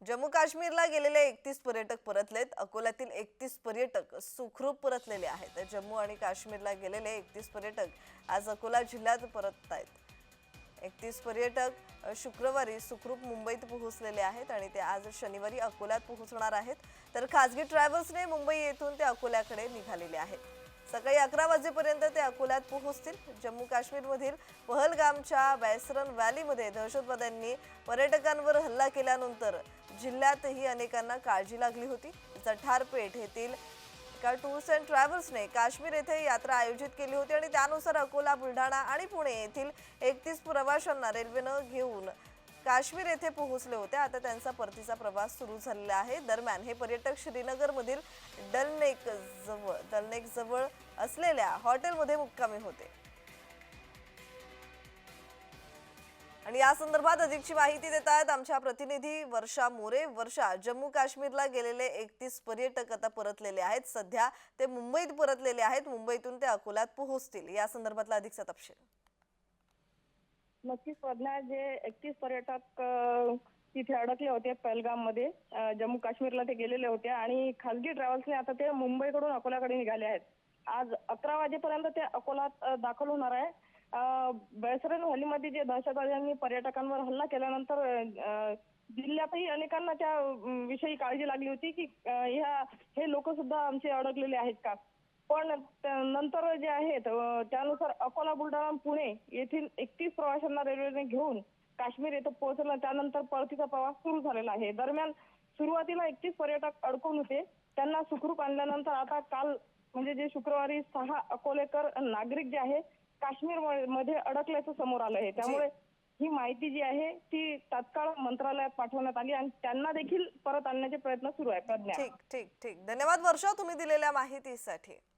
जम्मू काश्मीरला गेलेले 31 पर्यटक परतलेत। अकोल्यातील 31 पर्यटक सुखरूप परतलेले आहेत। जम्मू आणि काश्मीरला गेलेले 31 पर्यटक आज अकोला जिल्ह्यात परतत आहेत। 31 पर्यटक शुक्रवारी सुखरूप मुंबईत पोहोचलेले आहेत आणि ते आज शनिवारी अकोल्यात पोहोचणार आहेत। तर खासगी ट्रॅव्हल्सने मुंबई येथून ते अकोल्याकडे निघालेले आहेत। सकाळी 11 वाजेपर्यंत ते अकोल्यात पोहोचतील। जम्मू काश्मीरमधील पहलगामच्या बैसरन व्हॅलीमध्ये दहशतवाद्यांनी पर्यटकांवर हल्ला केल्यानंतर जिल्ह्यातही अनेकांना काळजी लागली होती। जठारपेठ येथील एका टूर्स अँड ट्रॅव्हल्सने काश्मीर येथे यात्रा आयोजित केली होती आणि त्यानुसार अकोला, बुलढाणा आणि पुणे येथील 31 प्रवाशांना रेल्वेने घेऊन काश्मीर येथे पोहोचले होते। आता त्यांचा परतीचा प्रवास सुरू झालेला आहे। दरम्यान हे पर्यटक श्रीनगरमधील डलनेक जवळ असलेल्या हॉटेलमध्ये मुक्कामी होते। आणि या संदर्भात अधिकची माहिती देत आहेत आमच्या प्रतिनिधी वर्षा मोरे। वर्षा, जम्मू काश्मीरला गेलेले 31 पर्यटक आता परतलेले आहेत। सध्या ते मुंबईत परतलेले आहेत। मुंबईतून ते अकोल्यात पोहोचतील। या संदर्भातला अधिकचा तपशील। नक्कीच प्रज्ञा, जे 31 पर्यटक तिथे अडकले होते पहलगाम मध्ये, जम्मू काश्मीरला ते गेलेले होते आणि खासगी ट्रॅव्हल्सने आता ते मुंबईकडून अकोल्याकडे निघाले आहेत। आज 11 वाजेपर्यंत ते अकोल्यात दाखल होणार आहे। बैसरन व्हॅलीमध्ये जे दहशतवाद्यांनी पर्यटकांवर हल्ला केल्यानंतर जिल्ह्यातही अनेकांना त्या विषयी काळजी लागली होती की हे लोक सुद्धा आमचे अडकलेले आहेत का। पण नंतर जे आहेत त्यानुसार अकोला, बुलढाणा, पुणे येथील 31 प्रवाशांना रेल्वेने घेऊन काश्मीर येथे पोहोचलं। त्यानंतर परतीचा प्रवास सुरू झालेला आहे। दरम्यान सुरुवातीला 31 पर्यटक अडकून होते, त्यांना सुखरूप आणल्यानंतर आता काल म्हणजे जे शुक्रवारी 6 अकोलेकर नागरिक जे आहे काश्मीर मध्ये अडकल्याचं समोर आलं आहे। त्यामुळे ही माहिती जी आहे ती तात्काळ मंत्रालयात पाठवण्यात आली आणि त्यांना देखील परत आणण्याचे प्रयत्न सुरू आहे। प्रज्ञा, ठीक ठीक ठीक, धन्यवाद वर्षा तुम्ही दिलेल्या माहितीसाठी।